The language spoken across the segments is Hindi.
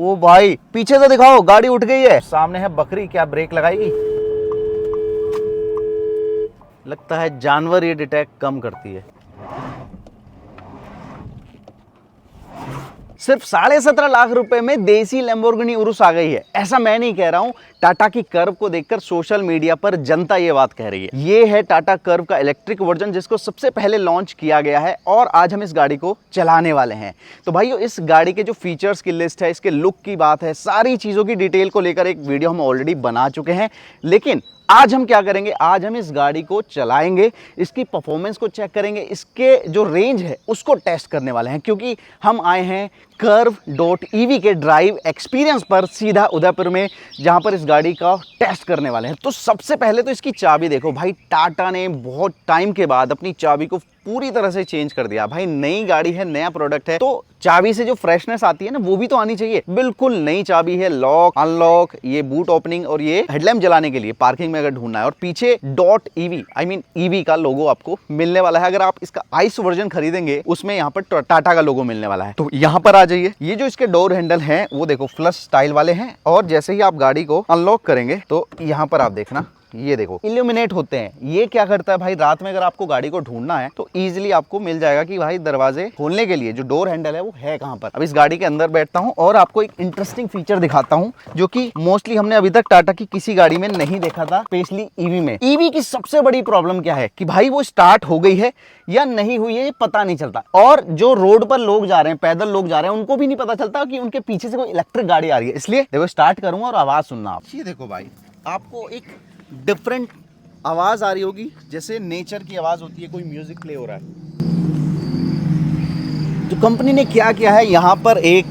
ओ भाई पीछे से दिखाओ, गाड़ी उठ गई है। सामने है बकरी, क्या ब्रेक लगाएगी? लगता है जानवर ये डिटेक्ट कम करती है। सिर्फ 17.5 लाख रुपए में देसी लैम्बोर्गिनी उरुस आ गई है। ऐसा मैं नहीं कह रहा हूं, टाटा की कर्व को देखकर सोशल मीडिया पर जनता ये बात कह रही है। ये है टाटा कर्व का इलेक्ट्रिक वर्जन, जिसको सबसे पहले लॉन्च किया गया है और आज हम इस गाड़ी को चलाने वाले हैं। तो भाइयों, इस गाड़ी के जो फीचर्स की लिस्ट है, इसके लुक की बात है, सारी चीजों की डिटेल को लेकर एक वीडियो हम ऑलरेडी बना चुके हैं। लेकिन आज हम क्या करेंगे, आज हम इस गाड़ी को चलाएंगे, इसकी परफॉर्मेंस को चेक करेंगे, इसके जो रेंज है उसको टेस्ट करने वाले हैं, क्योंकि हम आए हैं कर्व.ईवी के ड्राइव एक्सपीरियंस पर सीधा उदयपुर में, जहां पर इस गाड़ी का टेस्ट करने वाले हैं। तो सबसे पहले तो इसकी चाबी देखो भाई, टाटा ने बहुत टाइम के बाद अपनी चाबी को पूरी तरह से चेंज कर दिया। भाई नई गाड़ी है, नया प्रोडक्ट है, तो चाबी से जो फ्रेशनेस आती है ना, वो भी तो आनी चाहिए। बिल्कुल नई चाबी है, लॉक अनलॉक, ये बूट ओपनिंग और ये हेडलैम्प जलाने के लिए पार्किंग में अगर ढूंढना है। और पीछे .EV आई मीन ईवी का लोगो आपको मिलने वाला है। अगर आप इसका आइस वर्जन खरीदेंगे, उसमें यहाँ पर टाटा का लोगो मिलने वाला है। तो यहाँ पर आ जाइए, ये जो इसके डोर हैंडल हैं वो देखो फ्लश स्टाइल वाले हैं, और जैसे ही आप गाड़ी को अनलॉक करेंगे तो यहाँ पर आप देखना, ये देखो इल्यूमिनेट होते हैं। ये क्या करता है भाई, रात में अगर आपको गाड़ी को ढूंढना है तो इजीली आपको मिल जाएगा कि भाई दरवाजे खोलने के लिए जो डोर हैंडल है वो है कहां पर। अब इस गाड़ी के अंदर बैठता हूं और आपको एक इंटरेस्टिंग फीचर दिखाता हूं, जो कि मोस्टली हमने अभी तक टाटा की किसी गाड़ी में नहीं देखा था, स्पेशली ईवी में। ईवी की सबसे बड़ी प्रॉब्लम क्या है कि भाई वो स्टार्ट हो गई है या नहीं हुई है, ये पता नहीं चलता। और जो रोड पर लोग जा रहे हैं, पैदल लोग जा रहे हैं, उनको भी नहीं पता चलता कि उनके पीछे से कोई इलेक्ट्रिक गाड़ी आ रही है। इसलिए देखो स्टार्ट करूंगा और आवाज सुनना आप। ये देखो भाई, आपको एक डिफरेंट आवाज आ रही होगी, जैसे नेचर की आवाज होती है, कोई म्यूजिक प्ले हो रहा है। तो कंपनी ने क्या किया है, यहाँ पर एक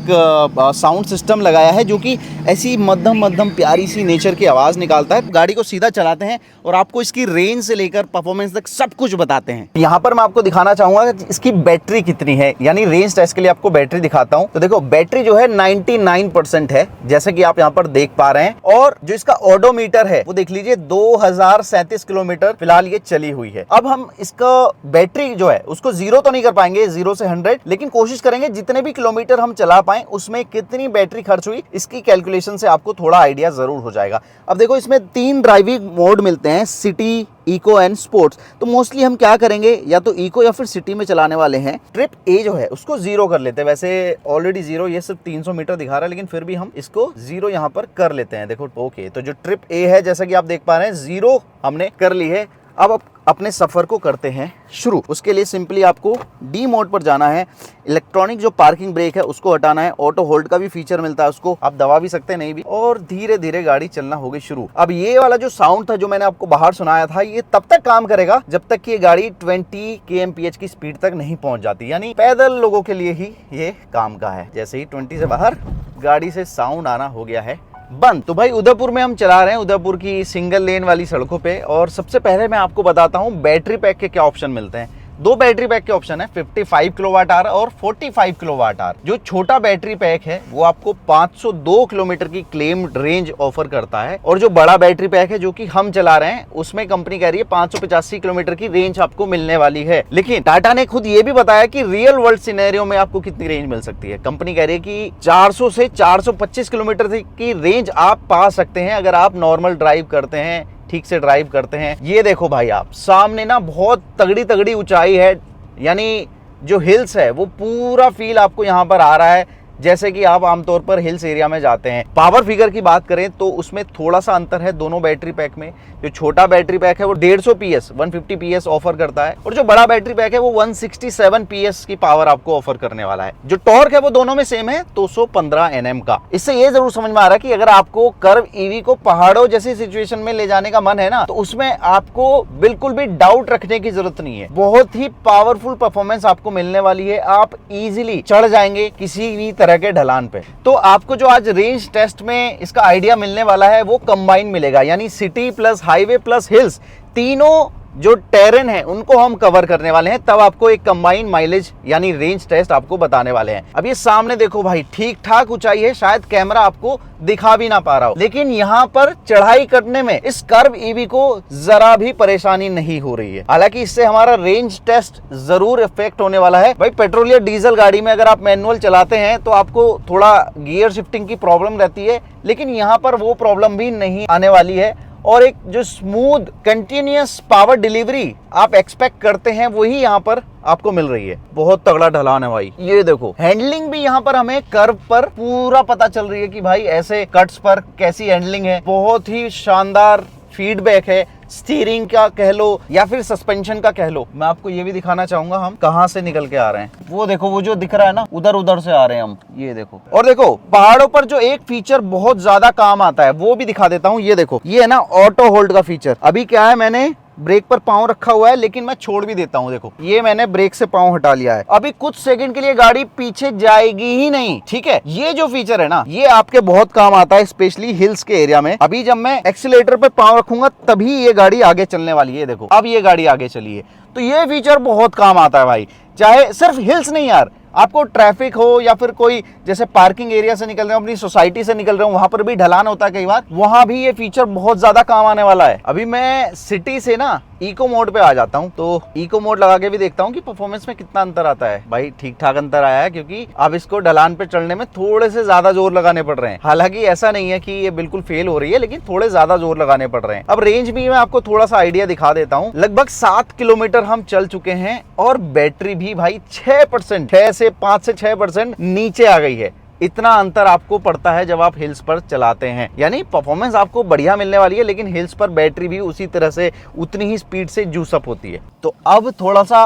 साउंड सिस्टम लगाया है जो कि ऐसी मध्यम मध्यम प्यारी सी नेचर की आवाज़ निकालता है। गाड़ी को सीधा चलाते हैं और आपको इसकी रेंज से लेकर परफॉर्मेंस तक सब कुछ बताते हैं। यहाँ पर मैं आपको दिखाना चाहूँगा कि इसकी बैटरी कितनी है, यानी रेंज टेस्ट के लिए आपको बैटरी दिखाता हूँ। तो देखो बैटरी जो है 99% है, जैसे कि आप यहाँ पर देख पा रहे हैं। और जो इसका ओडोमीटर है वो देख लीजिए, 2037 किलोमीटर फिलहाल ये चली हुई है। अब हम इसका बैटरी जो है उसको 0 तो नहीं कर पाएंगे, 0 से 100, लेकिन कोशिश करेंगे जितने भी किलोमीटर हम चला पाएं उसमें कितनी बैटरी खर्च हुई, इसकी कैलकुलेशन से आपको थोड़ा आइडिया जरूर हो जाएगा। अब देखो इसमें 3 ड्राइविंग मोड मिलते हैं, सिटी, इको एंड स्पोर्ट्स। तो मोस्टली हम क्या करेंगे, या तो इको या फिर सिटी में चलाने वाले हैं। ट्रिप ए जो है उसको 0 कर लेते हैं, वैसे ऑलरेडी 0, ये सिर्फ 300 मीटर दिखा रहा है, लेकिन फिर भी हम इसको 0 यहाँ पर कर लेते हैं। देखो ओके, तो जो ट्रिप ए है जैसा कि आप देख पा रहे हैं 0 हमने कर ली है। अब अपने सफर को करते हैं शुरू। उसके लिए सिंपली आपको डी मोड पर जाना है, इलेक्ट्रॉनिक जो पार्किंग ब्रेक है उसको हटाना है, ऑटो होल्ड का भी फीचर मिलता है, उसको आप दबा भी सकते हैं, नहीं भी, और धीरे धीरे गाड़ी चलना होगी शुरू। अब ये वाला जो साउंड था जो मैंने आपको बाहर सुनाया था, ये तब तक काम करेगा जब तक कि ये गाड़ी 20 kmph की स्पीड तक नहीं पहुंच जाती, यानी पैदल लोगों के लिए ही ये काम का है। जैसे ही 20 से बाहर गाड़ी से साउंड आना हो गया है बंद। तो भाई उदयपुर में हम चला रहे हैं, उदयपुर की सिंगल लेन वाली सड़कों पे। और सबसे पहले मैं आपको बताता हूँ बैटरी पैक के क्या ऑप्शन मिलते हैं। 2 बैटरी पैक के ऑप्शन है, 55 किलोवाट आवर और 45 किलोवाट आवर। जो छोटा बैटरी पैक है वो आपको 502 किलोमीटर की क्लेम रेंज ऑफर करता है, और जो बड़ा बैटरी पैक है जो कि हम चला रहे हैं उसमें कंपनी कह रही है 585 किलोमीटर की रेंज आपको मिलने वाली है। लेकिन टाटा ने खुद ये भी बताया कि रियल वर्ल्ड सिनेरियो में आपको कितनी रेंज मिल सकती है। कंपनी कह रही है कि 400 से 425 किलोमीटर की रेंज आप पा सकते हैं अगर आप नॉर्मल ड्राइव करते हैं, ठीक से ड्राइव करते हैं। ये देखो भाई, आप सामने ना बहुत तगड़ी तगड़ी ऊंचाई है, यानी जो हिल्स है वो पूरा फील आपको यहाँ पर आ रहा है, जैसे कि आप आमतौर पर हिल्स एरिया में जाते हैं। पावर फिगर की बात करें तो उसमें थोड़ा सा अंतर है दोनों बैटरी पैक में। जो छोटा बैटरी पैक है वो 150 PS 150 PS ऑफर करता है, और जो बड़ा बैटरी पैक है वो 167 PS की पावर आपको ऑफर करने वाला है। जो टॉर्क है वो दोनों में सेम है, 215 Nm का। इससे ये जरूर समझ में आ रहा है कि अगर आपको कर्व ईवी को पहाड़ों जैसी सिचुएशन में ले जाने का मन है ना, तो उसमें आपको बिल्कुल भी डाउट रखने की जरूरत नहीं है। बहुत ही पावरफुल परफॉर्मेंस आपको मिलने वाली है, आप इजीली चढ़ जाएंगे किसी भी तरह के ढलान पे। तो आपको जो आज रेंज टेस्ट में इसका आइडिया मिलने वाला है वो कंबाइन मिलेगा, यानी city plus highway plus hills, तीनों जो टेरेन है उनको हम कवर करने वाले हैं, तब आपको एक कंबाइन माइलेज यानी रेंज टेस्ट आपको बताने वाले हैं। अब ये सामने देखो भाई, ठीक ठाक ऊंचाई है, शायद कैमरा आपको दिखा भी ना पा रहा हो, लेकिन यहाँ पर चढ़ाई करने में इस कर्व ईवी को जरा भी परेशानी नहीं हो रही है। हालांकि इससे हमारा रेंज टेस्ट जरूर इफेक्ट होने वाला है भाई। पेट्रोल या डीजल गाड़ी में अगर आप मैनुअल चलाते हैं तो आपको थोड़ा गियर शिफ्टिंग की प्रॉब्लम रहती है, लेकिन यहाँ पर वो प्रॉब्लम भी नहीं आने वाली है। और एक जो स्मूथ कंटिन्यूअस पावर डिलीवरी आप एक्सपेक्ट करते हैं वही यहाँ पर आपको मिल रही है। बहुत तगड़ा ढलान है भाई, ये देखो। हैंडलिंग भी यहाँ पर हमें कर्व पर पूरा पता चल रही है कि भाई ऐसे कट्स पर कैसी हैंडलिंग है। बहुत ही शानदार फीडबैक है, स्टीयरिंग का कह लो या फिर सस्पेंशन का कह लो। मैं आपको ये भी दिखाना चाहूंगा हम कहां से निकल के आ रहे हैं। वो देखो, वो जो दिख रहा है ना, उधर से आ रहे हैं हम, ये देखो। और देखो पहाड़ों पर जो एक फीचर बहुत ज्यादा काम आता है वो भी दिखा देता हूं। ये देखो, ये है ना ऑटो होल्ड का फीचर। अभी क्या है, मैंने ब्रेक पर पांव रखा हुआ है लेकिन मैं छोड़ भी देता हूं। देखो ये मैंने ब्रेक से पांव हटा लिया है, अभी कुछ सेकंड के लिए गाड़ी पीछे जाएगी ही नहीं। ठीक है, ये जो फीचर है ना, ये आपके बहुत काम आता है, स्पेशली हिल्स के एरिया में। अभी जब मैं एक्सीलेटर पे पांव रखूंगा तभी ये गाड़ी आगे चलने वाली है। देखो अब ये गाड़ी आगे चली है, तो ये फीचर बहुत काम आता है भाई। चाहे सिर्फ हिल्स नहीं यार, आपको ट्रैफिक हो या फिर कोई जैसे पार्किंग एरिया से निकल रहे हो, अपनी सोसाइटी से निकल रहे हो, वहां पर भी ढलान होता है कई बार, वहां भी ये फीचर बहुत ज्यादा काम आने वाला है। अभी मैं सिटी से ना इको मोड पे आ जाता हूं, तो इको मोड लगा के भी देखता हूं कि परफॉर्मेंस में कितना अंतर आता है। भाई ठीक ठाक अंतर आया है, क्योंकि अब इसको ढलान पे चढ़ने में थोड़े से ज्यादा जोर लगाने पड़ रहे हैं। हालांकि ऐसा नहीं है कि ये बिल्कुल फेल हो रही है, लेकिन थोड़े ज्यादा जोर लगाने पड़ रहे हैं। अब रेंज भी मैं आपको थोड़ा सा आइडिया दिखा देता हूँ। लगभग 7 किलोमीटर हम चल चुके हैं और बैटरी भी भाई 6% 5 से 6% नीचे आ गई है। इतना अंतर आपको पड़ता है जब आप हिल्स पर चलाते हैं, यानी परफॉर्मेंस आपको बढ़िया मिलने वाली है, लेकिन हिल्स पर बैटरी भी उसी तरह से उतनी ही स्पीड से जूस अप होती है। तो अब थोड़ा सा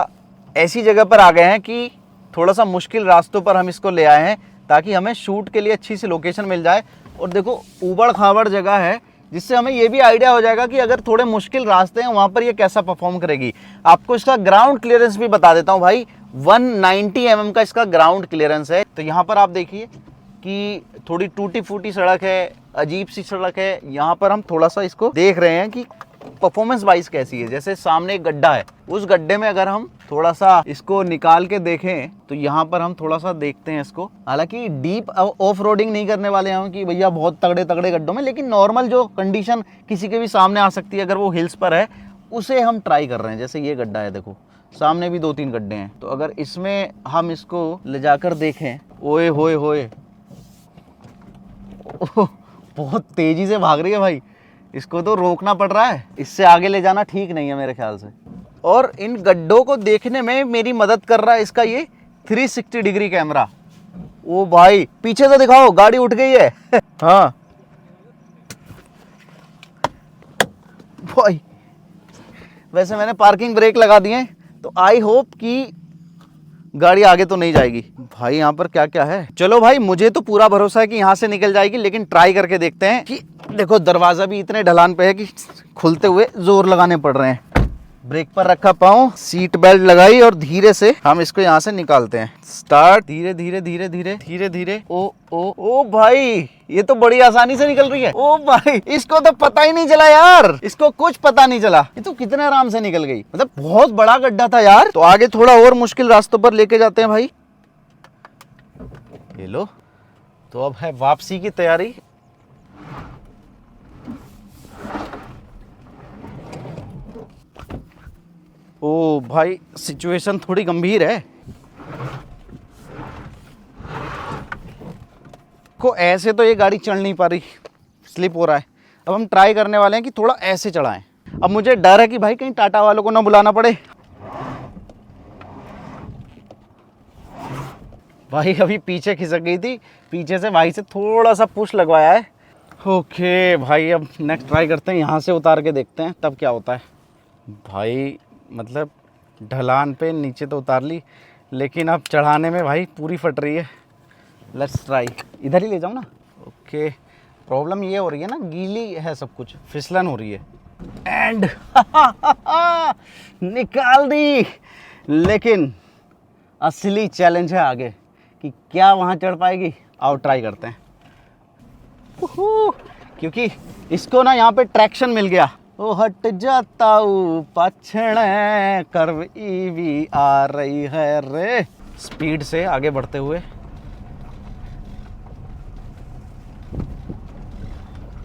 ऐसी जगह पर आ गए हैं कि थोड़ा सा मुश्किल रास्तों पर हम इसको ले आए हैं, ताकि हमें शूट के लिए अच्छी सी लोकेशन मिल जाए। और देखो ऊबड़ खाबड़ जगह है, जिससे हमें ये भी आइडिया हो जाएगा कि अगर थोड़े मुश्किल रास्ते हैं वहां पर ये कैसा परफॉर्म करेगी। आपको इसका ग्राउंड क्लियरेंस भी बता देता हूं भाई, 190 mm का इसका ग्राउंड क्लियरेंस है। तो यहाँ पर आप देखिए कि थोड़ी टूटी फूटी सड़क है, अजीब सी सड़क है। यहाँ पर हम थोड़ा सा इसको देख रहे हैं कि परफॉर्मेंस वाइज कैसी है। जैसे सामने एक गड्ढा है, उस गड्ढे में अगर हम थोड़ा सा इसको निकाल के देखें तो यहाँ पर हम थोड़ा सा देखते हैं इसको। हालांकि डीप ऑफ रोडिंग नहीं करने वाले हैं कि भैया बहुत तगड़े तगड़े गड्ढों में, लेकिन नॉर्मल जो कंडीशन किसी के भी सामने आ सकती है अगर वो हिल्स पर है, उसे हम ट्राई कर रहे हैं। जैसे ये गड्ढा है, देखो सामने भी 2-3 गड्ढे हैं, तो अगर इसमें हम इसको ले जाकर देखें, ओए होए होए, बहुत तेजी से भाग रही है भाई, इसको तो रोकना पड़ रहा है। इससे आगे ले जाना ठीक नहीं है मेरे ख्याल से। और इन गड्ढों को देखने में मेरी मदद कर रहा है इसका ये 360 डिग्री कैमरा। ओ भाई पीछे से दिखाओ, गाड़ी उठ गई है। हाँ भाई, वैसे मैंने पार्किंग ब्रेक लगा दिए, तो आई होप कि गाड़ी आगे तो नहीं जाएगी। भाई यहाँ पर क्या क्या है। चलो भाई, मुझे तो पूरा भरोसा है कि यहाँ से निकल जाएगी, लेकिन ट्राई करके देखते हैं। कि देखो दरवाजा भी इतने ढलान पे है कि खुलते हुए जोर लगाने पड़ रहे हैं। ब्रेक पर रखा पाऊं, सीट बेल्ट लगाई और धीरे से हम इसको यहाँ से निकालते हैं। स्टार्ट, धीरे धीरे धीरे धीरे धीरे धीरे। ओ ओ ओ भाई, ये तो बड़ी आसानी से निकल रही है। ओ भाई, इसको तो पता ही नहीं चला यार, इसको कुछ पता नहीं चला। ये तो कितने आराम से निकल गई, मतलब बहुत बड़ा गड्ढा था यार। तो आगे थोड़ा और मुश्किल रास्तों पर लेके जाते हैं भाई। ये लो, तो अब है वापसी की तैयारी। ओ भाई, सिचुएशन थोड़ी गंभीर है। को ऐसे तो ये गाड़ी चल नहीं पा रही, स्लिप हो रहा है। अब हम ट्राई करने वाले हैं कि थोड़ा ऐसे चलाएं। अब मुझे डर है कि भाई कहीं टाटा वालों को ना बुलाना पड़े। भाई अभी पीछे खिसक गई थी, पीछे से भाई से थोड़ा सा पुश लगवाया है। ओके भाई, अब नेक्स्ट ट्राई करते हैं, यहाँ से उतार के देखते हैं तब क्या होता है। भाई मतलब ढलान पे नीचे तो उतार ली, लेकिन अब चढ़ाने में भाई पूरी फट रही है। लेट्स ट्राई, इधर ही ले जाऊँ ना। ओके, प्रॉब्लम ये हो रही है ना, गीली है सब कुछ, फिसलन हो रही है। एंड निकाल दी। लेकिन असली चैलेंज है आगे कि क्या वहाँ चढ़ पाएगी। आओ ट्राई करते हैं। क्योंकि इसको ना यहाँ पे ट्रैक्शन मिल गया, ओ हट जाता हूँ पाछण कर्व ईवी आ रही है रे। स्पीड से आगे बढ़ते हुए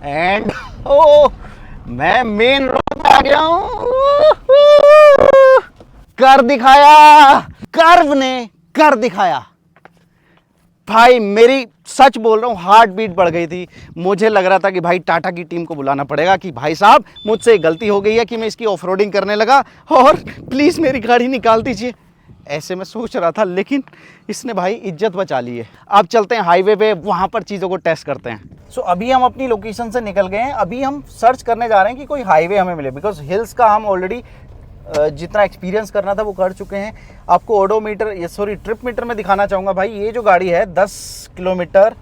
एंड ओ मैं मेन रोड पे आ गया हूँ। कर दिखाया, कर्व ने कर दिखाया भाई। मेरी सच बोल रहा हूँ हार्ट बीट बढ़ गई थी। मुझे लग रहा था कि भाई टाटा की टीम को बुलाना पड़ेगा कि भाई साहब मुझसे गलती हो गई है कि मैं इसकी ऑफ रोडिंग करने लगा और प्लीज़ मेरी गाड़ी निकाल दीजिए। ऐसे मैं सोच रहा था, लेकिन इसने भाई इज्जत बचा ली है। अब चलते हैं हाईवे पे, वहाँ पर चीज़ों को टेस्ट करते हैं। सो अभी हम अपनी लोकेशन से निकल गए हैं। अभी हम सर्च करने जा रहे हैं कि कोई हाईवे हमें मिले, बिकॉज हिल्स का हम ऑलरेडी जितना एक्सपीरियंस करना था वो कर चुके हैं। आपको ओडोमीटर ट्रिप मीटर में दिखाना चाहूँगा भाई। ये जो गाड़ी है 10 किलोमीटर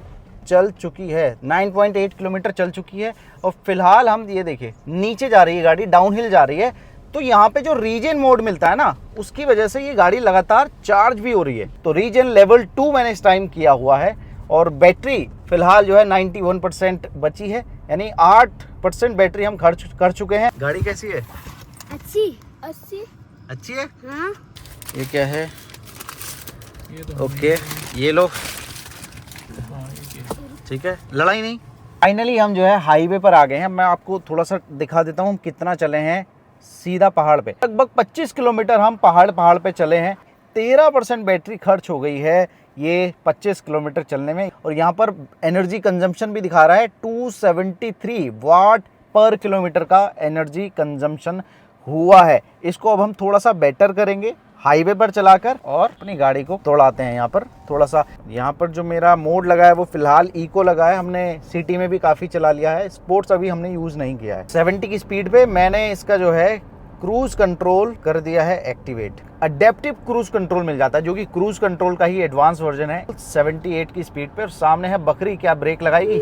चल चुकी है, 9.8 किलोमीटर चल चुकी है और फिलहाल हम ये देखिए नीचे जा रही है गाड़ी, डाउनहिल जा रही है। तो यहाँ पे जो रीजन मोड मिलता है ना, उसकी वजह से ये गाड़ी लगातार चार्ज भी हो रही है। तो रीजन लेवल 2 मैंने इस टाइम किया हुआ है और बैटरी फिलहाल जो है 91% बची है, यानी 8% बैटरी हम खर्च कर चुके हैं। गाड़ी कैसी है? अच्छी है। हाँ। ये क्या है? ये तो ओके, ये लो, ठीक है, लड़ाई नहीं। फाइनली हम जो है हाईवे पर आ गए हैं। मैं आपको थोड़ा सा दिखा देता हूँ कितना चले हैं सीधा पहाड़ पे। लगभग 25 किलोमीटर हम पहाड़ पे चले हैं। 13% बैटरी खर्च हो गई है ये 25 किलोमीटर चलने में। और यहाँ पर एनर्जी कंजम्पशन भी दिखा रहा है, 273 वाट पर किलोमीटर का एनर्जी कंजम्पशन हुआ है। इसको अब हम थोड़ा सा बेटर करेंगे हाईवे पर चलाकर और अपनी गाड़ी को दौड़ाते हैं। यहाँ पर थोड़ा सा, यहाँ पर जो मेरा मोड लगा है वो फिलहाल इको लगा है। हमने सिटी में भी काफ़ी चला लिया है, स्पोर्ट्स अभी हमने यूज़ नहीं किया है। 70 की स्पीड पे मैंने इसका जो है क्रूज कंट्रोल कर दिया है एक्टिवेट। अडेप्टिव क्रूज कंट्रोल मिल जाता है, जो कि क्रूज कंट्रोल का ही एडवांस वर्जन है। 78 की स्पीड पे सामने है बकरी, क्या ब्रेक लगाएगी?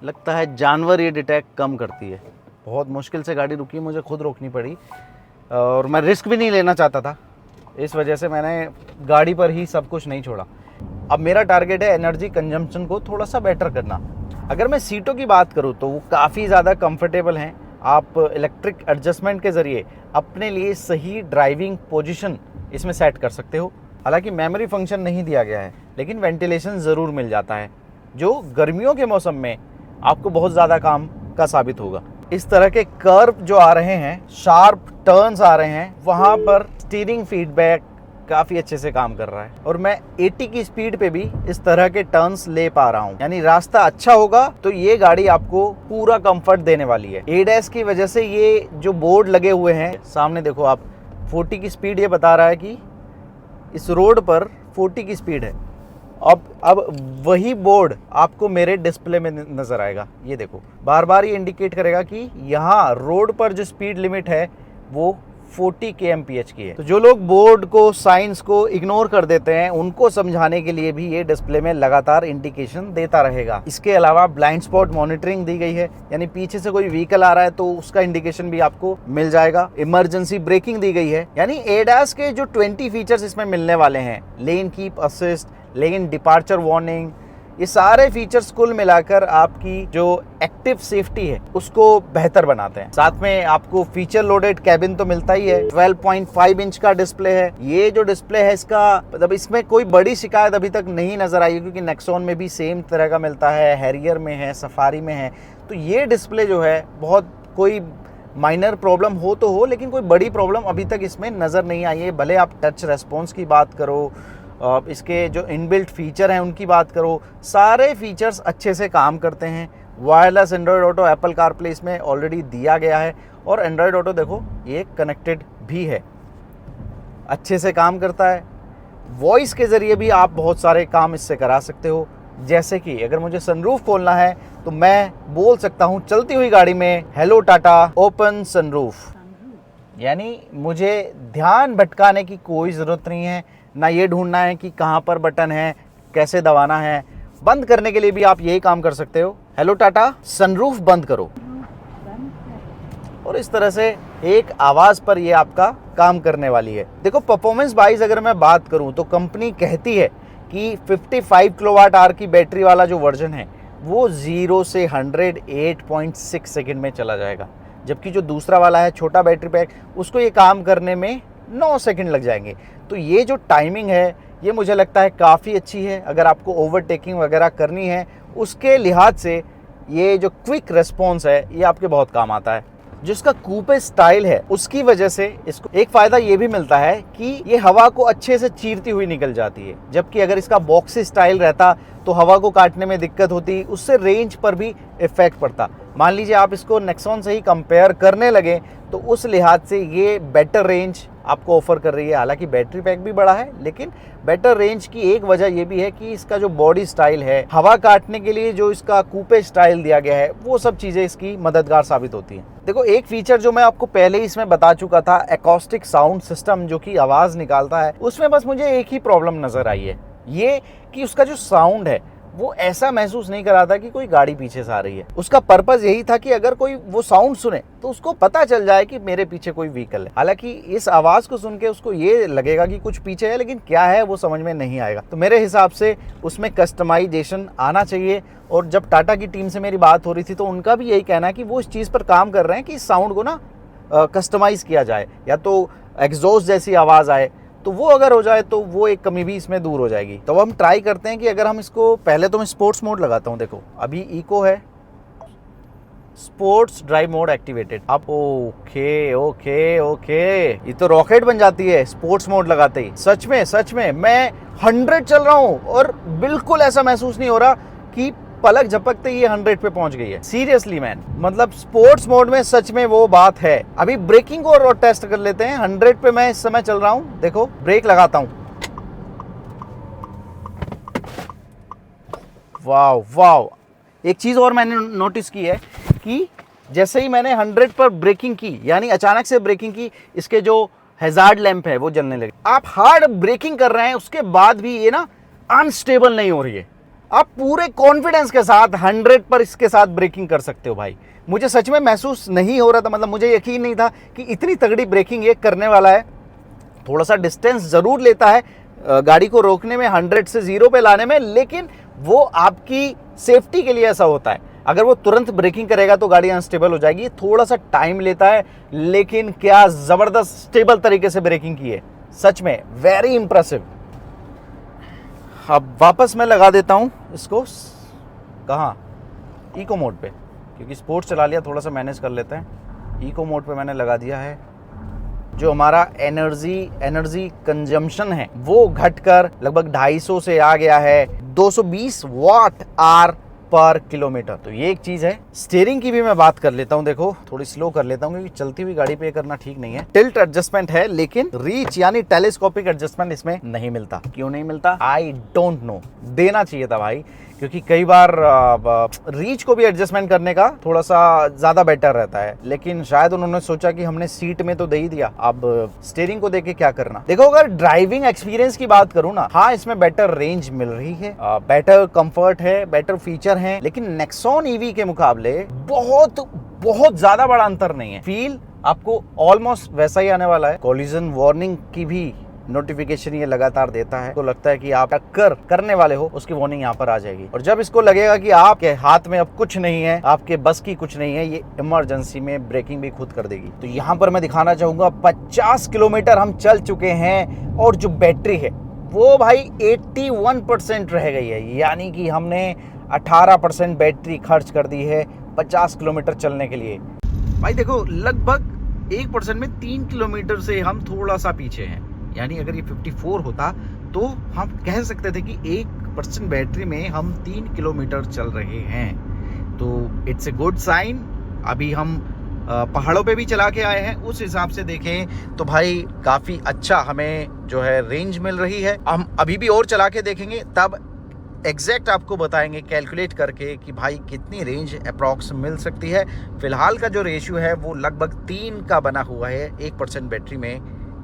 लगता है जानवर ये डिटेक्ट कम करती है। बहुत मुश्किल से गाड़ी रुकी, मुझे खुद रोकनी पड़ी और मैं रिस्क भी नहीं लेना चाहता था, इस वजह से मैंने गाड़ी पर ही सब कुछ नहीं छोड़ा। अब मेरा टारगेट है एनर्जी कंजम्पशन को थोड़ा सा बेटर करना। अगर मैं सीटों की बात करूँ तो वो काफ़ी ज़्यादा कंफर्टेबल हैं। आप इलेक्ट्रिक एडजस्टमेंट के ज़रिए अपने लिए सही ड्राइविंग पोजीशन इसमें सेट कर सकते हो। हालांकि मेमोरी फंक्शन नहीं दिया गया है, लेकिन वेंटिलेशन ज़रूर मिल जाता है, जो गर्मियों के मौसम में आपको बहुत ज़्यादा काम का साबित होगा। इस तरह के कर्व जो आ रहे हैं, शार्प टर्न्स आ रहे हैं, वहाँ पर स्टीयरिंग फीडबैक काफ़ी अच्छे से काम कर रहा है और मैं 80 की स्पीड पे भी इस तरह के टर्न्स ले पा रहा हूँ। यानी रास्ता अच्छा होगा तो ये गाड़ी आपको पूरा कंफर्ट देने वाली है। एडैस की वजह से ये जो बोर्ड लगे हुए हैं सामने देखो आप, 40 की स्पीड ये बता रहा है कि इस रोड पर 40 की स्पीड है। अब वही बोर्ड आपको मेरे डिस्प्ले में नज़र आएगा। ये देखो बार बार ये इंडिकेट करेगा कि यहाँ रोड पर जो स्पीड लिमिट है वो 40 kmph की है। तो जो लोग बोर्ड को, साइंस को इग्नोर कर देते हैं, उनको समझाने के लिए भी ये डिस्प्ले में लगातार इंडिकेशन देता रहेगा। इसके अलावा ब्लाइंड स्पॉट मॉनिटरिंग दी गई है, यानी पीछे से कोई व्हीकल आ रहा है तो उसका इंडिकेशन भी आपको मिल जाएगा। इमरजेंसी ब्रेकिंग दी गई है, यानी एडास के जो 20 फीचर्स इसमें मिलने वाले हैं, lane keep assist, lane departure warning, ये सारे फीचर्स कुल मिलाकर आपकी जो एक्टिव सेफ्टी है उसको बेहतर बनाते हैं। साथ में आपको फीचर लोडेड कैबिन तो मिलता ही है। 12.5 इंच का डिस्प्ले है। ये जो डिस्प्ले है इसका मतलब इसमें कोई बड़ी शिकायत अभी तक नहीं नजर आई, क्योंकि नेक्सॉन में भी सेम तरह का मिलता है, हैरियर में है, सफारी में है। तो ये डिस्प्ले जो है बहुत कोई माइनर प्रॉब्लम हो तो हो, लेकिन कोई बड़ी प्रॉब्लम अभी तक इसमें नज़र नहीं आई है। भले आप टच रेस्पॉन्स की बात करो, इसके जो इनबिल्ट फीचर हैं उनकी बात करो, सारे फीचर्स अच्छे से काम करते हैं। Wireless Android auto, Apple CarPlay इसमें ऑलरेडी दिया गया है और एंड्रॉयड ऑटो देखो ये कनेक्टेड भी है, अच्छे से काम करता है। वॉइस के ज़रिए भी आप बहुत सारे काम इससे करा सकते हो, जैसे कि अगर मुझे सनरूफ खोलना है तो मैं बोल सकता हूँ चलती हुई गाड़ी में, हेलो टाटा ओपन सनरूफ। यानी मुझे ध्यान भटकाने की कोई ज़रूरत नहीं है, ना ये ढूंढना है कि कहाँ पर बटन है, कैसे दबाना है। बंद करने के लिए भी आप यही काम कर सकते हो, हेलो टाटा सनरूफ बंद करो, और इस तरह से एक आवाज़ पर ये आपका काम करने वाली है। देखो परफॉर्मेंस वाइज अगर मैं बात करूँ तो कंपनी कहती है कि 55 किलोवाट आवर की बैटरी वाला जो वर्जन है वो 0 से 100 8.6 सेकंड में चला जाएगा, जबकि जो दूसरा वाला है छोटा बैटरी पैक, उसको ये काम करने में 9 सेकंड लग जाएंगे। तो ये जो टाइमिंग है ये मुझे लगता है काफ़ी अच्छी है। अगर आपको ओवरटेकिंग वगैरह करनी है उसके लिहाज से ये जो क्विक रिस्पॉन्स है ये आपके बहुत काम आता है। जिसका कूपे स्टाइल है उसकी वजह से इसको एक फ़ायदा ये भी मिलता है कि ये हवा को अच्छे से चीरती हुई निकल जाती है, जबकि अगर इसका बॉक्सी स्टाइल रहता तो हवा को काटने में दिक्कत होती, उससे रेंज पर भी इफेक्ट पड़ता। मान लीजिए आप इसको नेक्सॉन से ही कंपेयर करने लगे तो उस लिहाज से ये बेटर रेंज आपको ऑफर कर रही है। हालांकि बैटरी पैक भी बड़ा है, लेकिन बेटर रेंज की एक वजह ये भी है कि इसका जो बॉडी स्टाइल है, हवा काटने के लिए जो इसका कूपे स्टाइल दिया गया है, वो सब चीज़ें इसकी मददगार साबित होती हैं। देखो, एक फीचर जो मैं आपको पहले ही इसमें बता चुका था, एकॉस्टिक साउंड सिस्टम जो कि आवाज़ निकालता है, उसमें बस मुझे एक ही प्रॉब्लम नज़र आई है, ये कि उसका जो साउंड है वो ऐसा महसूस नहीं कराता कि कोई गाड़ी पीछे से आ रही है। उसका पर्पस यही था कि अगर कोई वो साउंड सुने तो उसको पता चल जाए कि मेरे पीछे कोई व्हीकल है। हालांकि इस आवाज़ को सुन के उसको ये लगेगा कि कुछ पीछे है, लेकिन क्या है वो समझ में नहीं आएगा। तो मेरे हिसाब से उसमें कस्टमाइजेशन आना चाहिए। और जब टाटा की टीम से मेरी बात हो रही थी तो उनका भी यही कहना है कि वो इस चीज़ पर काम कर रहे हैं कि इस साउंड को ना कस्टमाइज़ किया जाए, या तो एग्जॉस्ट जैसी आवाज़ आए, तो वो अगर हो जाए तो वो एक कमी भी इसमें दूर हो जाएगी। तो हम ट्राई करते हैं कि अगर हम इसको, पहले तो मैं स्पोर्ट्स मोड लगाता हूँ। देखो, अभी इको है, स्पोर्ट्स ड्राइव मोड एक्टिवेटेड। अब ओके ओके ओके, ये तो रॉकेट बन जाती है स्पोर्ट्स मोड लगाते ही। सच में मैं 100 चल रहा हूँ और बिल्कुल ऐसा महसूस नहीं हो रहा कि पलक झपकते ये 100 पे पहुंच गई है। सीरियसली मैन, मतलब स्पोर्ट्स मोड में सच में वो बात है। अभी ब्रेकिंग को और टेस्ट कर लेते हैं। 100 पे मैं इस समय चल रहा हूं। देखो, ब्रेक लगाता हूं। वाव वाव, एक चीज और मैंने नोटिस की है कि जैसे ही मैंने 100 पर ब्रेकिंग की, यानी अचानक से ब्रेकिंग की, इसके जो हैजार्ड लैंप है वो जलने लगे। आप हार्ड ब्रेकिंग कर रहे हैं उसके बाद भी ये ना अनस्टेबल नहीं हो रही है। आप पूरे कॉन्फिडेंस के साथ 100 पर इसके साथ ब्रेकिंग कर सकते हो भाई। मुझे सच में महसूस नहीं हो रहा था, मतलब मुझे यकीन नहीं था कि इतनी तगड़ी ब्रेकिंग ये करने वाला है। थोड़ा सा डिस्टेंस ज़रूर लेता है गाड़ी को रोकने में, 100 से 0 पे लाने में, लेकिन वो आपकी सेफ्टी के लिए ऐसा होता है। अगर वो तुरंत ब्रेकिंग करेगा तो गाड़ी अनस्टेबल हो जाएगी। थोड़ा सा टाइम लेता है, लेकिन क्या ज़बरदस्त स्टेबल तरीके से ब्रेकिंग की है। सच में वेरी इंप्रेसिव। अब वापस मैं लगा देता हूँ इसको, कहाँ, इको मोड पे, क्योंकि स्पोर्ट्स चला लिया, थोड़ा सा मैनेज कर लेते हैं। इको मोड पे मैंने लगा दिया है। जो हमारा एनर्जी कंजम्पशन है वो घटकर लगभग 250 से आ गया है 220 वाट आवर पर किलोमीटर। तो ये एक चीज है। स्टीयरिंग की भी मैं बात कर लेता हूँ। देखो, थोड़ी स्लो कर लेता हूँ क्योंकि चलती हुई गाड़ी पे ये करना ठीक नहीं है। टिल्ट एडजस्टमेंट है, लेकिन रीच यानी टेलीस्कोपिक एडजस्टमेंट इसमें नहीं मिलता। क्यों नहीं मिलता, आई डोंट नो। देना चाहिए था भाई, क्योंकि कई बार रीच को भी एडजस्टमेंट करने का थोड़ा सा ज़्यादा बेटर रहता है, लेकिन शायद उन्होंने सोचा कि हमने सीट में तो दे ही दिया, अब स्टीयरिंग को देके क्या करना। देखो, अगर ड्राइविंग एक्सपीरियंस की बात करूँ ना, हाँ इसमें बेटर रेंज मिल रही है, बेटर कंफर्ट है, बेटर फीचर है, लेकिन नेक्सॉन ईवी के मुकाबले बहुत ज़्यादा बड़ा अंतर नहीं है। फील आपको ऑलमोस्ट वैसा ही आने वाला है। कॉलिजन वार्निंग की भी नोटिफिकेशन ये लगातार देता है, तो लगता है कि आप टक्कर करने वाले हो, उसकी वार्निंग यहाँ पर आ जाएगी। और जब इसको लगेगा कि आपके हाथ में अब कुछ नहीं है, आपके बस की कुछ नहीं है, ये इमरजेंसी में ब्रेकिंग भी खुद कर देगी। तो यहाँ पर मैं दिखाना चाहूंगा 50 किलोमीटर हम चल चुके हैं और जो बैटरी है वो भाई 81% रह गई है, यानी कि हमने 18% बैटरी खर्च कर दी है 50 किलोमीटर चलने के लिए। भाई देखो, लगभग 1% में 3 किलोमीटर से हम थोड़ा सा पीछे हैं। यानी अगर ये 54 होता तो हम कह सकते थे कि 1% बैटरी में हम 3 किलोमीटर चल रहे हैं। तो इट्स ए गुड साइन। अभी हम पहाड़ों पे भी चला के आए हैं, उस हिसाब से देखें तो भाई काफ़ी अच्छा हमें जो है रेंज मिल रही है। हम अभी भी और चला के देखेंगे, तब एग्जैक्ट आपको बताएंगे कैलकुलेट करके कि भाई कितनी रेंज अप्रॉक्स मिल सकती है। फिलहाल का जो रेशियो है वो लगभग 3 का बना हुआ है, 1% बैटरी में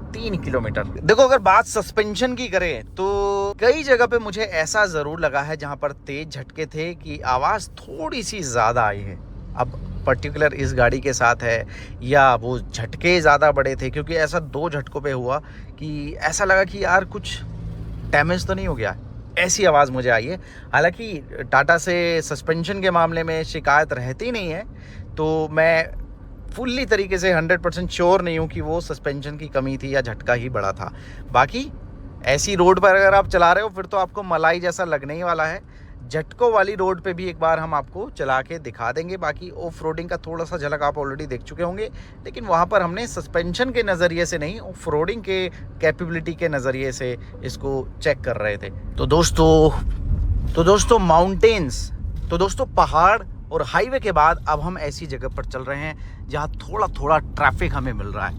3 किलोमीटर। देखो, अगर बात सस्पेंशन की करें तो कई जगह पे मुझे ऐसा ज़रूर लगा है जहाँ पर तेज झटके थे कि आवाज़ थोड़ी सी ज़्यादा आई है। अब पर्टिकुलर इस गाड़ी के साथ है या वो झटके ज़्यादा बड़े थे, क्योंकि ऐसा 2 झटकों पे हुआ कि ऐसा लगा कि यार कुछ डैमेज तो नहीं हो गया, ऐसी आवाज़ मुझे आई है। हालांकि टाटा से सस्पेंशन के मामले में शिकायत रहती नहीं है, तो मैं फुल्ली तरीके से 100% श्योर नहीं हूँ कि वो सस्पेंशन की कमी थी या झटका ही बड़ा था। बाकी ऐसी रोड पर अगर आप चला रहे हो फिर तो आपको मलाई जैसा लगने ही वाला है। झटकों वाली रोड पे भी एक बार हम आपको चला के दिखा देंगे। बाकी ऑफ रोडिंग का थोड़ा सा झलक आप ऑलरेडी देख चुके होंगे, लेकिन वहाँ पर हमने सस्पेंशन के नज़रिए से नहीं, ऑफ रोडिंग के कैपेबिलिटी के नज़रिए से इसको चेक कर रहे थे। तो दोस्तों माउंटेन्स, तो दोस्तों पहाड़ और हाईवे के बाद अब हम ऐसी जगह पर चल रहे हैं जहाँ थोड़ा थोड़ा ट्रैफिक हमें मिल रहा है।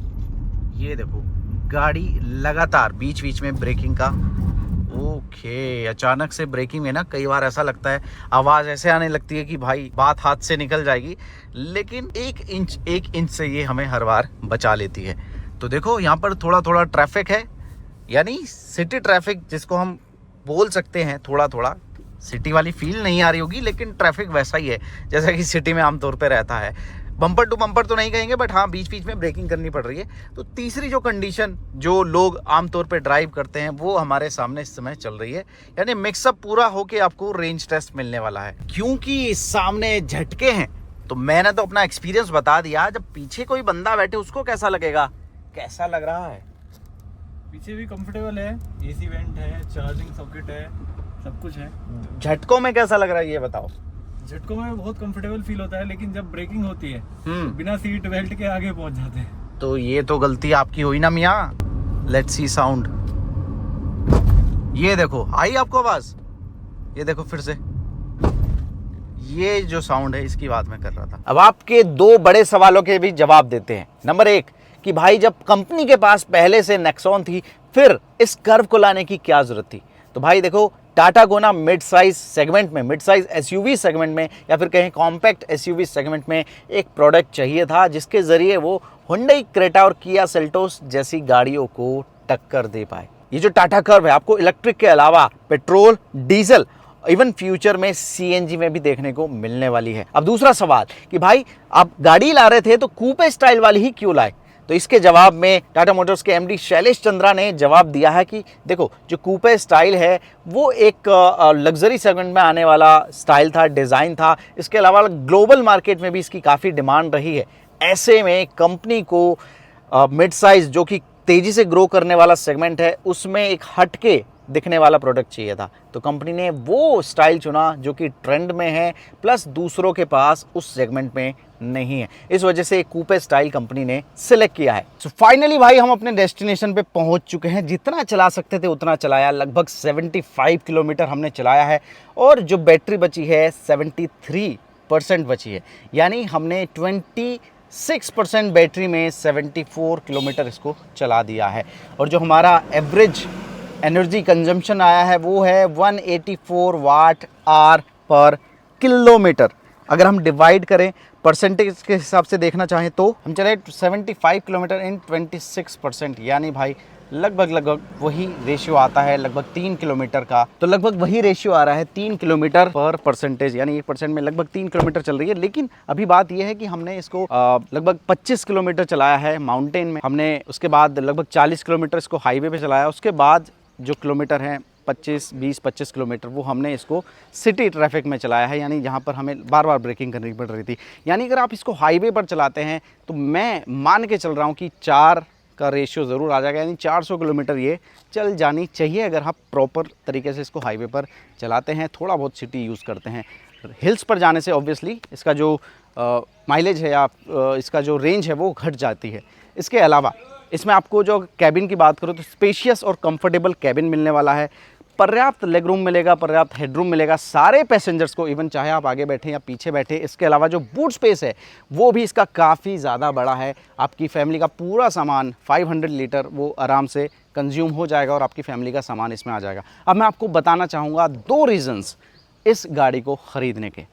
ये देखो गाड़ी लगातार बीच बीच में ब्रेकिंग का, ओके, अचानक से ब्रेकिंग में ना कई बार ऐसा लगता है, आवाज़ ऐसे आने लगती है कि भाई बात हाथ से निकल जाएगी, लेकिन एक इंच से ये हमें हर बार बचा लेती है। तो देखो यहाँ पर थोड़ा थोड़ा ट्रैफिक है, यानी सिटी ट्रैफिक जिसको हम बोल सकते हैं। थोड़ा थोड़ा सिटी वाली फील नहीं आ रही होगी, लेकिन ट्रैफिक वैसा ही है जैसा कि सिटी में आमतौर पे रहता है। बम्पर टू बम्पर तो नहीं कहेंगे, बट हाँ बीच बीच में ब्रेकिंग करनी पड़ रही है। तो तीसरी जो कंडीशन जो लोग आमतौर पे ड्राइव करते हैं वो हमारे सामने इस समय चल रही है, यानी मिक्सअप पूरा होके आपको रेंज टेस्ट मिलने वाला है। क्योंकि सामने झटके हैं, तो मैंने तो अपना एक्सपीरियंस बता दिया। जब पीछे कोई बंदा बैठे उसको कैसा लगेगा, कैसा लग रहा है? पीछे भी कंफर्टेबल है, एसी वेंट है, चार्जिंग सॉकेट है, सब कुछ है। झटकों में कैसा लग रहा है ये बताओ? झटकों में बहुत कंफर्टेबल फील होता है, लेकिन जब ब्रेकिंग होती है बिना सीट बेल्ट के आगे पहुंच जाते हैं। तो ये तो गलती आपकी हुई ना मियाँ। Let's see sound. ये देखो आई आपको आवाज, ये देखो फिर से, ये जो साउंड है इसकी बात मैं कर रहा था। अब आपके दो बड़े सवालों के भी जवाब देते हैं। नंबर एक कि भाई जब कंपनी के पास पहले से नेक्सॉन थी, फिर इस कर्व को लाने की क्या जरूरत थी? तो भाई देखो, टाटा को ना मिड साइज सेगमेंट में, मिड साइज एसयूवी सेगमेंट में, या फिर कहें कॉम्पैक्ट एसयूवी सेगमेंट में एक प्रोडक्ट चाहिए था जिसके जरिए वो हुंडई क्रेटा और किया सेल्टोस जैसी गाड़ियों को टक्कर दे पाए। ये जो टाटा कर्व है आपको इलेक्ट्रिक के अलावा पेट्रोल, डीजल, इवन फ्यूचर में सीएनजी में भी देखने को मिलने वाली है। अब दूसरा सवाल कि भाई आप गाड़ी ला रहे थे तो कूपे स्टाइल वाली ही क्यों लाए? तो इसके जवाब में टाटा मोटर्स के एमडी शैलेश चंद्रा ने जवाब दिया है कि देखो, जो कूपे स्टाइल है वो एक लग्जरी सेगमेंट में आने वाला स्टाइल था, डिज़ाइन था। इसके अलावा ग्लोबल मार्केट में भी इसकी काफ़ी डिमांड रही है। ऐसे में कंपनी को मिड साइज, जो कि तेज़ी से ग्रो करने वाला सेगमेंट है, उसमें एक हटके दिखने वाला प्रोडक्ट चाहिए था। तो कंपनी ने वो स्टाइल चुना जो कि ट्रेंड में है, प्लस दूसरों के पास उस सेगमेंट में नहीं है। इस वजह से कूपे स्टाइल कंपनी ने सिलेक्ट किया है। सो फाइनली भाई हम अपने डेस्टिनेशन पे पहुंच चुके हैं। जितना चला सकते थे उतना चलाया, लगभग 75 किलोमीटर हमने चलाया है, और जो बैटरी बची है 73% बची है। यानी हमने 26% बैटरी में 74 किलोमीटर इसको चला दिया है। और जो हमारा एवरेज एनर्जी कंजम्पशन आया है वो है 184 वाट आवर पर किलोमीटर। अगर हम डिवाइड करें परसेंटेज के हिसाब से देखना चाहें तो हम चले 75 किलोमीटर इन 26%, यानी भाई लगभग वही रेशियो आता है, लगभग 3 किलोमीटर का। तो लगभग वही रेशियो आ रहा है 3 किलोमीटर पर परसेंटेज, यानी 1% में लगभग 3 किलोमीटर चल रही है। लेकिन अभी बात यह है कि हमने इसको लगभग 25 किलोमीटर चलाया है माउंटेन में, हमने उसके बाद लगभग 40 किलोमीटर इसको हाईवे पे चलाया, उसके बाद जो किलोमीटर हैं 20-25 किलोमीटर वो हमने इसको सिटी ट्रैफिक में चलाया है, यानी जहाँ पर हमें बार बार ब्रेकिंग करनी पड़ रही थी। यानी अगर आप इसको हाईवे पर चलाते हैं तो मैं मान के चल रहा हूँ कि 4 का रेशियो ज़रूर आ जाएगा, यानी 400 किलोमीटर ये चल जानी चाहिए अगर आप प्रॉपर तरीके से इसको हाईवे पर चलाते हैं। थोड़ा बहुत सिटी यूज़ करते हैं। हिल्स पर जाने से ऑब्वियसली इसका जो माइलेज है या इसका जो रेंज है वो घट जाती है। इसके अलावा इसमें आपको जो कैबिन की बात करो तो स्पेशियस और कंफर्टेबल कैबिन मिलने वाला है, पर्याप्त लेग रूम मिलेगा, पर्याप्त हेडरूम मिलेगा सारे पैसेंजर्स को, इवन चाहे आप आगे बैठे या पीछे बैठे। इसके अलावा जो बूट स्पेस है वो भी इसका काफ़ी ज़्यादा बड़ा है। आपकी फैमिली का पूरा सामान 500 लीटर वो आराम से कंज्यूम हो जाएगा और आपकी फैमिली का सामान इसमें आ जाएगा। अब मैं आपको बताना चाहूँगा 2 रीज़न्स इस गाड़ी को ख़रीदने के।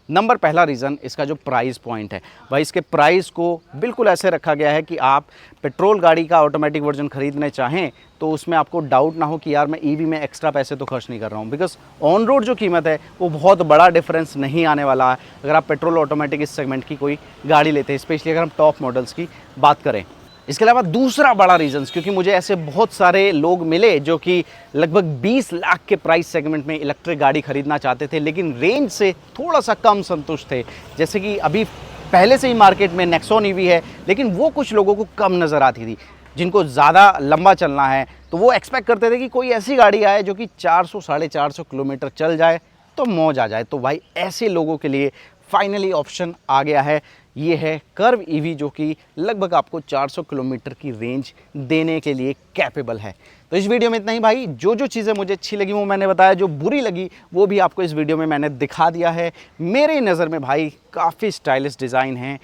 नंबर पहला रीज़न इसका जो प्राइस पॉइंट है, भाई इसके प्राइस को बिल्कुल ऐसे रखा गया है कि आप पेट्रोल गाड़ी का ऑटोमेटिक वर्जन खरीदने चाहें तो उसमें आपको डाउट ना हो कि यार मैं ईवी में एक्स्ट्रा पैसे तो खर्च नहीं कर रहा हूँ, बिकॉज ऑन रोड जो कीमत है वो बहुत बड़ा डिफरेंस नहीं आने वाला है अगर आप पेट्रोल ऑटोमेटिक इस सेगमेंट की कोई गाड़ी लेते हैं, स्पेशली अगर हम टॉप मॉडल्स की बात करें। इसके अलावा दूसरा बड़ा रीज़न, क्योंकि मुझे ऐसे बहुत सारे लोग मिले जो कि लगभग 20 लाख के प्राइस सेगमेंट में इलेक्ट्रिक गाड़ी खरीदना चाहते थे, लेकिन रेंज से थोड़ा सा कम संतुष्ट थे। जैसे कि अभी पहले से ही मार्केट में नेक्सॉन ईवी है, लेकिन वो कुछ लोगों को कम नज़र आती थी। जिनको ज़्यादा लंबा चलना है तो वो एक्सपेक्ट करते थे कि कोई ऐसी गाड़ी आए जो कि 400 450 किलोमीटर चल जाए तो मौज आ जाए। तो भाई ऐसे लोगों के लिए फाइनली ऑप्शन आ गया है, ये है कर्व ईवी, जो कि लगभग आपको 400 किलोमीटर की रेंज देने के लिए कैपेबल है। तो इस वीडियो में इतना ही भाई। जो जो चीज़ें मुझे अच्छी लगी वो मैंने बताया, जो बुरी लगी वो भी आपको इस वीडियो में मैंने दिखा दिया है। मेरे नज़र में भाई काफ़ी स्टाइलिश डिज़ाइन है,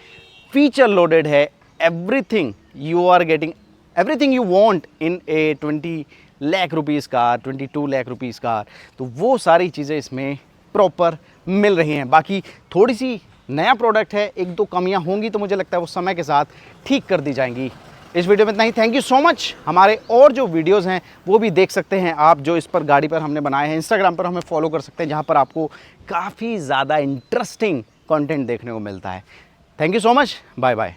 फीचर लोडेड है, everything you are getting, everything you want in a 20 lakh rupees car, 22 lakh rupees car. तो वो सारी चीज़ें इसमें प्रॉपर मिल रही हैं। बाकी थोड़ी सी नया प्रोडक्ट है, एक दो कमियां होंगी तो मुझे लगता है वो समय के साथ ठीक कर दी जाएंगी। इस वीडियो में इतना ही। Thank you so much. हमारे और जो वीडियोस हैं वो भी देख सकते हैं आप, जो इस पर गाड़ी पर हमने बनाए हैं। इंस्टाग्राम पर हमें फॉलो कर सकते हैं, जहां पर आपको काफ़ी ज़्यादा इंटरेस्टिंग कंटेंट देखने को मिलता है। Thank you so much. Bye bye.